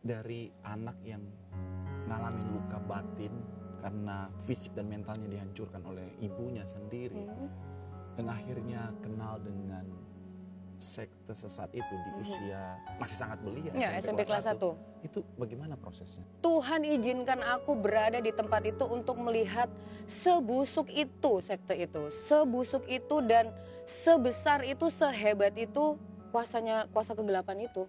dari anak yang ngalamin luka batin karena fisik dan mentalnya dihancurkan oleh ibunya sendiri, dan akhirnya kenal dengan sekte sesat itu di usia masih sangat belia, Ya, SMP kelas 1. Itu bagaimana prosesnya? Tuhan izinkan aku berada di tempat itu untuk melihat sebusuk itu sekte itu, sebusuk itu dan sebesar itu, sehebat itu kuasa kegelapan itu.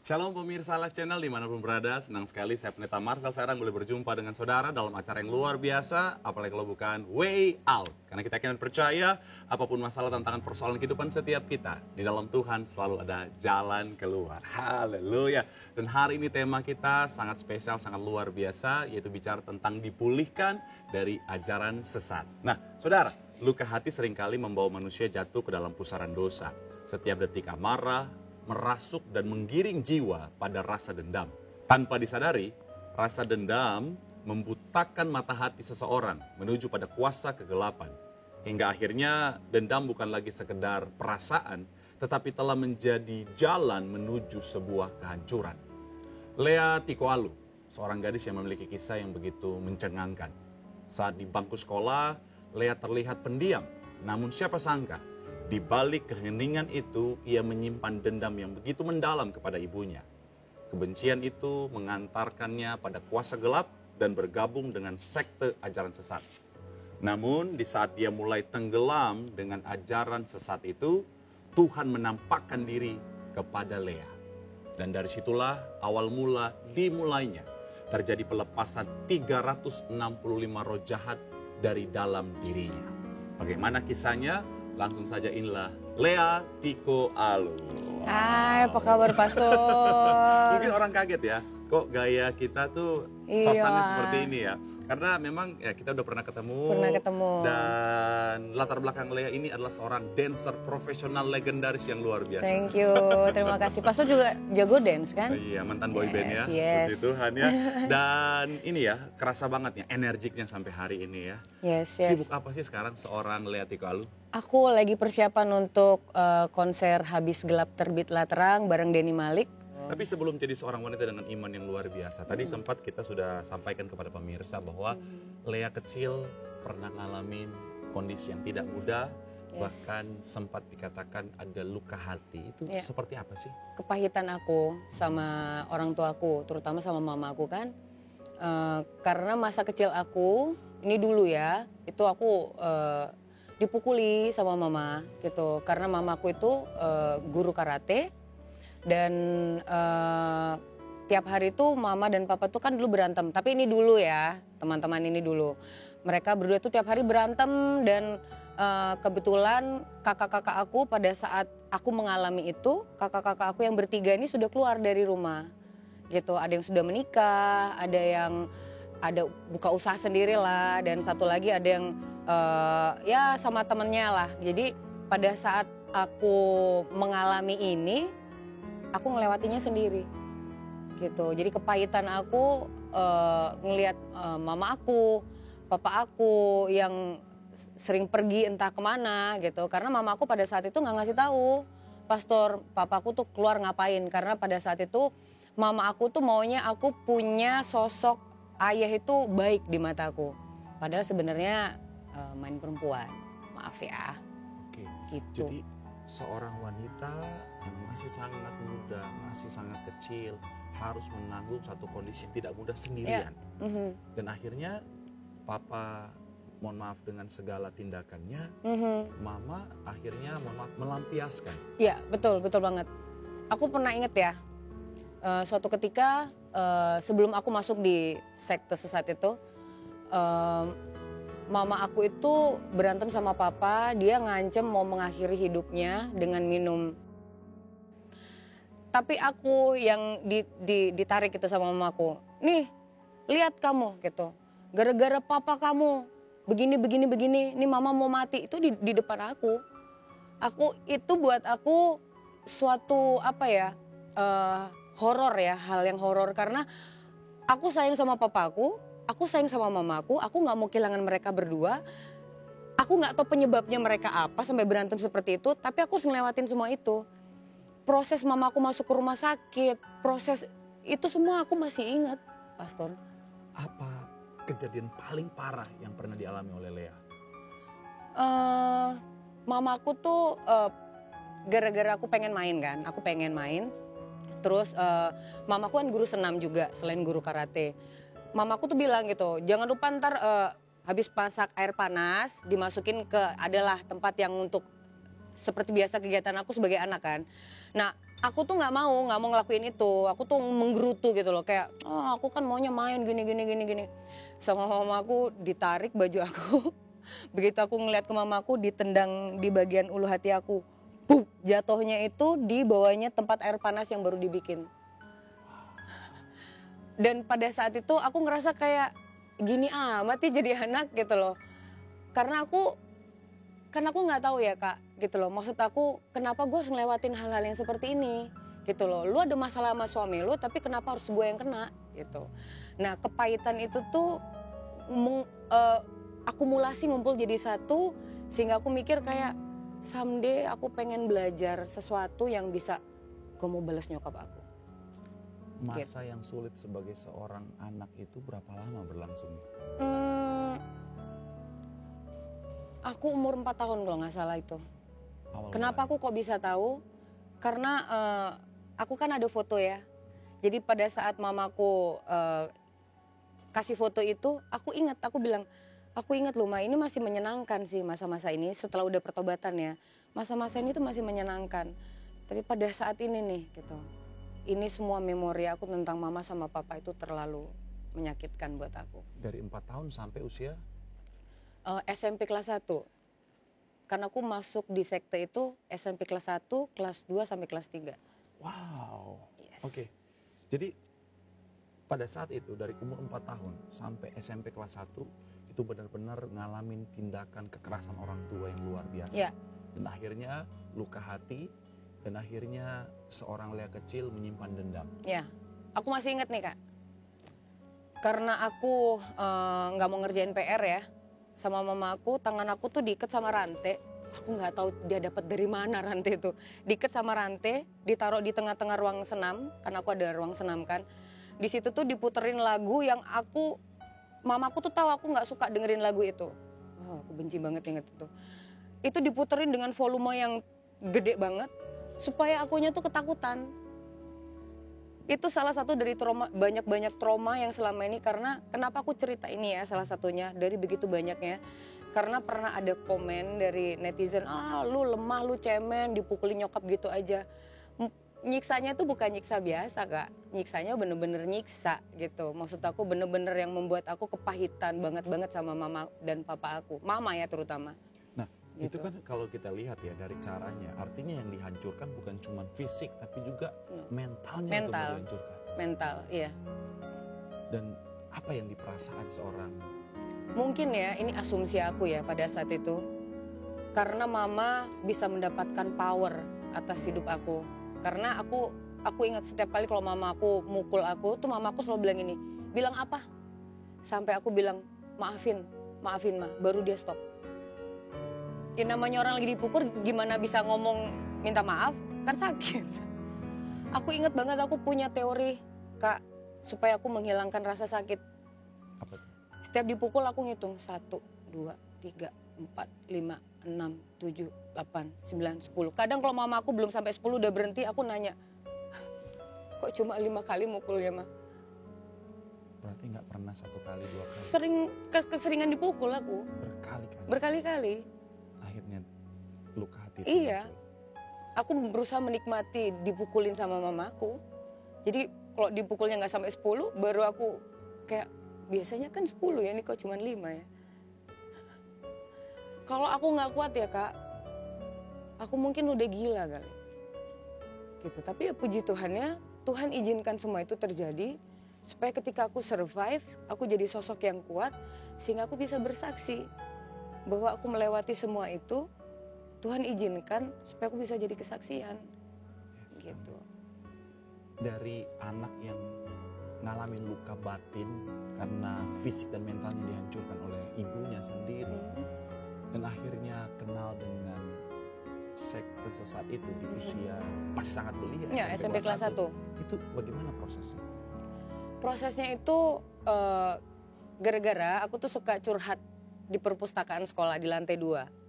Shalom pemirsa Live Channel dimanapun berada, senang sekali saya Pendeta Marcel sekarang boleh berjumpa dengan saudara dalam acara yang luar biasa, apalagi kalau bukan Way Out. Karena kita akan percaya apapun masalah, tantangan, persoalan kehidupan setiap kita, di dalam Tuhan selalu ada jalan keluar. Haleluya. Dan hari ini tema kita sangat spesial, sangat luar biasa, yaitu bicara tentang dipulihkan dari ajaran sesat. Nah saudara, luka hati seringkali membawa manusia jatuh ke dalam pusaran dosa. Setiap detik amarah, merasuk dan menggiring jiwa pada rasa dendam. Tanpa disadari, rasa dendam membutakan mata hati seseorang menuju pada kuasa kegelapan. Hingga akhirnya dendam bukan lagi sekedar perasaan, tetapi telah menjadi jalan menuju sebuah kehancuran. Lea Tikoalu, seorang gadis yang memiliki kisah yang begitu mencengangkan. Saat di bangku sekolah, Lea terlihat pendiam, namun siapa sangka di balik keheningan itu, ia menyimpan dendam yang begitu mendalam kepada ibunya. Kebencian itu mengantarkannya pada kuasa gelap dan bergabung dengan sekte ajaran sesat. Namun, di saat dia mulai tenggelam dengan ajaran sesat itu, Tuhan menampakkan diri kepada Lea. Dan dari situlah awal mula dimulainya. Terjadi pelepasan 365 roh jahat dari dalam dirinya. Bagaimana kisahnya? Langsung saja inilah Lea Tikoalu. Hai, apa kabar Pastor? Mungkin orang kaget ya, kok gaya kita tuh pasangan seperti ini ya. Karena memang ya kita udah pernah ketemu. Dan latar belakang Lea ini adalah seorang dancer profesional legendaris yang luar biasa. Thank you, terima kasih. Pastor juga jago dance kan? Iya, mantan boy band ya, yes. Puji Tuhan ya. Dan ini ya, kerasa banget ya energiknya sampai hari ini ya. Yes. Sibuk apa sih sekarang seorang Lea Tikoalu? Aku lagi persiapan untuk konser Habis Gelap Terbitlah Terang bareng Denny Malik. Tapi sebelum jadi seorang wanita dengan iman yang luar biasa, tadi sempat kita sudah sampaikan kepada pemirsa bahwa Lea kecil pernah ngalamin kondisi yang tidak mudah, bahkan sempat dikatakan ada luka hati. Itu seperti apa sih? Kepahitan aku sama orang tuaku, terutama sama mama aku kan. Karena masa kecil aku, ini dulu ya, itu aku dipukuli sama mama gitu. Karena mamaku itu guru karate. Dan tiap hari tuh mama dan papa tuh kan dulu berantem. Tapi ini dulu ya, teman-teman ini dulu. Mereka berdua tuh tiap hari berantem dan kebetulan kakak-kakak aku pada saat aku mengalami itu, kakak-kakak aku yang bertiga ini sudah keluar dari rumah. Gitu, ada yang sudah menikah, ada buka usaha sendiri lah, dan satu lagi ada yang ya sama temennya lah. Jadi pada saat aku mengalami ini, aku ngelewatinya sendiri gitu. Jadi kepahitan aku ngelihat mama aku, papa aku yang sering pergi entah kemana gitu. Karena mama aku pada saat itu nggak ngasih tahu, Pastor, papaku tuh keluar ngapain. Karena pada saat itu mama aku tuh maunya aku punya sosok ayah itu baik di mataku. Padahal sebenarnya main perempuan, maaf ya. Oke, gitu. Jadi seorang wanita yang masih sangat muda, masih sangat kecil, harus menanggung satu kondisi tidak mudah sendirian. Dan akhirnya papa, mohon maaf dengan segala tindakannya, mama akhirnya melampiaskan. Iya, betul banget. Aku pernah inget ya, suatu ketika sebelum aku masuk di sekte sesat itu, mama aku itu berantem sama papa, dia ngancem mau mengakhiri hidupnya dengan minum. Tapi aku yang ditarik gitu sama mamaku, nih lihat kamu gitu, gara-gara papa kamu begini, nih mama mau mati, itu di depan aku itu buat aku suatu apa ya, horor ya, hal yang horor karena aku sayang sama papaku, aku sayang sama mamaku, aku nggak mau kehilangan mereka berdua. Aku nggak tahu penyebabnya mereka apa sampai berantem seperti itu, tapi aku harus ngelewatin semua itu. Proses mamaku masuk ke rumah sakit, proses itu semua aku masih ingat, Pastor. Apa kejadian paling parah yang pernah dialami oleh Lea? Mamaku tuh gara-gara aku pengen main kan, aku pengen main. Terus mamaku kan guru senam juga selain guru karate. Mamaku tuh bilang gitu, jangan lupa ntar habis masak air panas dimasukin ke adalah tempat yang untuk seperti biasa kegiatan aku sebagai anak kan. Nah aku tuh nggak mau ngelakuin itu, aku tuh menggerutu gitu loh kayak, oh aku kan maunya main gini. Sama mamaku ditarik baju aku, begitu aku ngeliat ke mamaku ditendang di bagian ulu hati aku, pup, jatuhnya itu di bawahnya tempat air panas yang baru dibikin. Dan pada saat itu aku ngerasa kayak gini amat ya jadi anak gitu loh. Karena aku nggak tahu ya Kak gitu loh. Maksud aku kenapa gue harus ngelewatin hal-hal yang seperti ini gitu loh. Lu ada masalah sama suami lu tapi kenapa harus gue yang kena gitu. Nah kepahitan itu tuh akumulasi ngumpul jadi satu sehingga aku mikir kayak someday aku pengen belajar sesuatu yang bisa gue mau balas nyokap aku. Masa yang sulit sebagai seorang anak itu berapa lama berlangsungnya? Aku umur 4 tahun kalau nggak salah itu. Awal Kenapa aku kok bisa tahu? Karena aku kan ada foto ya. Jadi pada saat mamaku kasih foto itu, aku bilang, aku ingat loh Ma, ini masih menyenangkan sih masa-masa ini setelah udah pertobatan ya. Masa-masa ini tuh masih menyenangkan. Tapi pada saat ini nih gitu. Ini semua memori aku tentang mama sama papa itu terlalu menyakitkan buat aku. Dari 4 tahun sampai usia? SMP kelas 1. Karena aku masuk di sekte itu SMP kelas 1, kelas 2 sampai kelas 3. Wow. Yes. Oke. Jadi pada saat itu dari umur 4 tahun sampai SMP kelas 1 itu benar-benar ngalamin tindakan kekerasan orang tua yang luar biasa. Ya. Dan akhirnya luka hati dan akhirnya seorang Lea kecil menyimpan dendam. Ya, aku masih ingat nih Kak. Karena aku nggak mau ngerjain PR ya, sama mama aku, tangan aku tuh diikat sama rantai. Aku nggak tahu dia dapat dari mana rantai itu. Diikat sama rantai, ditaruh di tengah-tengah ruang senam, karena aku ada ruang senam kan. Di situ tuh diputerin lagu yang mamaku tuh tahu aku nggak suka dengerin lagu itu. Oh, aku benci banget inget itu. Itu diputerin dengan volume yang gede banget, supaya akunya tuh ketakutan. Itu salah satu dari trauma, banyak trauma yang selama ini, karena kenapa aku cerita ini ya, salah satunya dari begitu banyaknya. Karena pernah ada komen dari netizen, lu lemah, lu cemen, dipukulin nyokap gitu aja. Nyiksanya tuh bukan nyiksa biasa Kak, nyiksanya bener-bener nyiksa gitu. Maksud aku bener-bener yang membuat aku kepahitan banget sama mama dan papa aku, mama ya terutama. Itu kan kalau kita lihat ya dari caranya, artinya yang dihancurkan bukan cuma fisik tapi juga mentalnya juga dihancurkan. Mental, iya. Dan apa yang diperasaan seorang? Mungkin ya, ini asumsi aku ya pada saat itu. Karena mama bisa mendapatkan power atas hidup aku. Karena aku ingat setiap kali kalau mama aku mukul aku, tuh mama aku selalu bilang ini, bilang apa? Sampai aku bilang, maafin Ma, baru dia stop. Ya namanya orang lagi dipukul gimana bisa ngomong minta maaf, kan sakit. Aku ingat banget aku punya teori Kak, supaya aku menghilangkan rasa sakit. Apa tuh? Setiap dipukul aku ngitung 1, 2, 3, 4, 5, 6, 7, 8, 9, 10. Kadang kalau mama aku belum sampai 10 udah berhenti, aku nanya, kok cuma 5 kali mukulnya Ma? Berarti nggak pernah 1 kali 2 kali? Keseringan dipukul aku. Berkali-kali. Akhirnya luka hati. Iya. Aku berusaha menikmati dipukulin sama mamaku. Jadi kalau dipukulnya nggak sampai 10, baru aku kayak biasanya kan 10 ya, ini kok cuma 5 ya. Kalau aku nggak kuat ya Kak, aku mungkin udah gila kali. Gitu. Tapi ya puji Tuhannya, Tuhan izinkan semua itu terjadi supaya ketika aku survive, aku jadi sosok yang kuat sehingga aku bisa bersaksi bahwa aku melewati semua itu, Tuhan izinkan supaya aku bisa jadi kesaksian. Gitu. dari anak yang ngalamin luka batin karena fisik dan mentalnya dihancurkan oleh ibunya sendiri, dan akhirnya kenal dengan sekte sesat itu di usia masih sangat belia, Ya, SMP kelas 1. Itu bagaimana prosesnya? Prosesnya itu gara-gara aku tuh suka curhat di perpustakaan sekolah di lantai 2.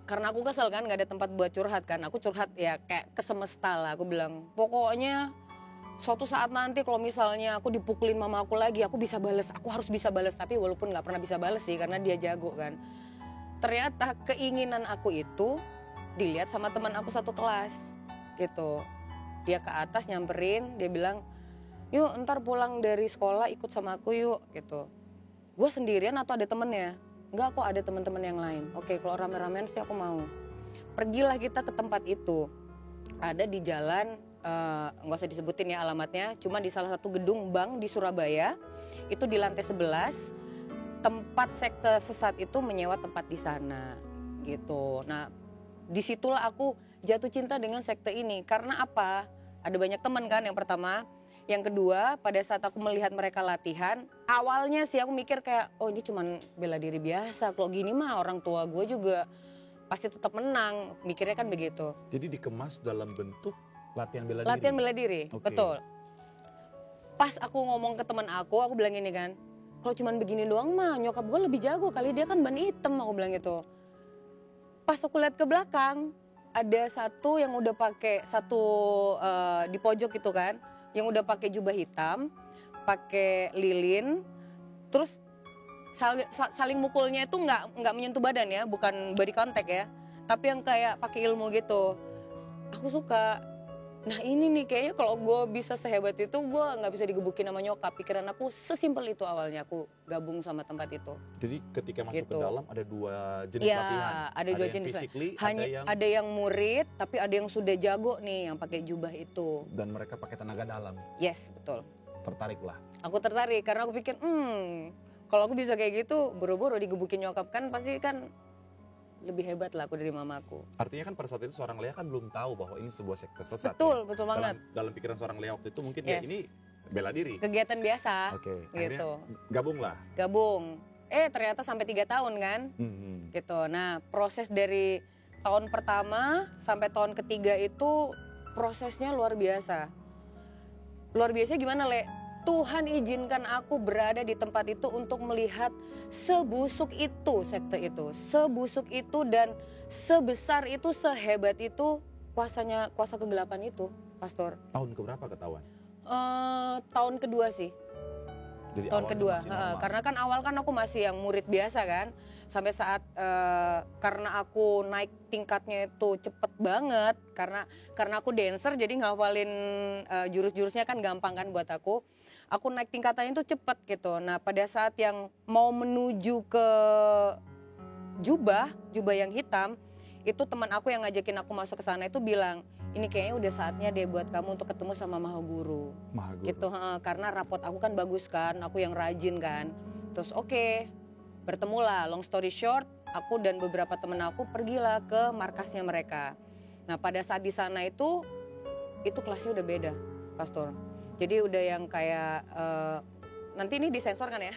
Karena aku kesel kan, gak ada tempat buat curhat kan. Aku curhat ya kayak ke semesta lah. Aku bilang, pokoknya suatu saat nanti kalau misalnya aku dipukulin mama aku lagi, aku bisa bales. Aku harus bisa bales. Tapi walaupun gak pernah bisa bales sih, karena dia jago kan. Ternyata keinginan aku itu dilihat sama teman aku satu kelas gitu. Dia ke atas nyamperin, dia bilang, yuk ntar pulang dari sekolah ikut sama aku yuk gitu. Gue sendirian atau ada temennya? Enggak, kok ada teman-teman yang lain. Oke, kalau rame-ramean sih aku mau. Pergilah kita ke tempat itu. Ada di jalan, nggak usah disebutin ya alamatnya, cuma di salah satu gedung bank di Surabaya. Itu di lantai 11, tempat sekte sesat itu menyewa tempat di sana gitu. Nah, disitulah aku jatuh cinta dengan sekte ini. Karena apa? Ada banyak teman kan yang pertama. Yang kedua, pada saat aku melihat mereka latihan, awalnya sih aku mikir kayak, oh ini cuman bela diri biasa. Kalau gini mah orang tua gue juga pasti tetap menang. Mikirnya kan begitu. Jadi dikemas dalam bentuk latihan bela diri? Latihan bela diri, Okay. betul. Pas aku ngomong ke teman aku bilang gini kan, kalau cuman begini doang mah nyokap gue lebih jago kali, dia kan ban hitam, aku bilang gitu. Pas aku lihat ke belakang, ada satu yang udah pakai di pojok itu kan, yang udah pakai jubah hitam, pakai lilin, terus saling mukulnya itu nggak menyentuh badan ya, bukan body contact ya, tapi yang kayak pakai ilmu gitu. Aku suka. Nah ini nih kayaknya kalau gue bisa sehebat itu, gue nggak bisa digebukin sama nyokap. Pikiran aku sesimpel itu awalnya aku gabung sama tempat itu. Jadi ketika masuk Gitu. ke dalam ada dua jenis Ya, latihan. ada dua yang jenis. physically, Ada yang murid, tapi ada yang sudah jago nih yang pakai jubah itu. dan mereka pakai tenaga dalam. Yes, betul. Tertariklah. Aku tertarik karena aku pikir, kalau aku bisa kayak gitu, buru-buru digebukin nyokap kan pasti kan lebih hebat lah aku dari mamaku. Artinya kan pada saat itu seorang Lea kan belum tahu bahwa ini sebuah sekte sesat. Betul, ya? betul banget. Dalam pikiran seorang Lea waktu itu mungkin ya Yes. ini bela diri. Kegiatan biasa, Oke, gitu. akhirnya gabunglah. Gabung. Ternyata sampai 3 tahun kan, gitu. Nah, proses dari tahun pertama sampai tahun ketiga itu prosesnya luar biasa. Luar biasa gimana, Le? Tuhan izinkan aku berada di tempat itu untuk melihat sebusuk itu sekte itu. Sebusuk itu dan sebesar itu, sehebat itu kuasa kegelapan itu, Pastor. Tahun keberapa ketahuan? Tahun kedua sih. Jadi Tahun awalnya kedua, masih normal. karena kan awal kan aku masih yang murid biasa kan. Sampai saat karena aku naik tingkatnya itu cepet banget. Karena aku dancer jadi ngafalin jurus-jurusnya kan gampang kan buat aku. Aku naik tingkatannya itu cepet gitu. Nah pada saat yang mau menuju ke jubah yang hitam, itu teman aku yang ngajakin aku masuk ke sana itu bilang, ini kayaknya udah saatnya deh buat kamu untuk ketemu sama Maha Guru. Maha Guru. Gitu, karena rapot aku kan bagus kan, aku yang rajin kan. Terus oke, bertemulah. Long story short, aku dan beberapa temen aku pergilah ke markasnya mereka. Nah pada saat di sana itu kelasnya udah beda, Pastor. Jadi udah yang kayak nanti ini disensor kan ya?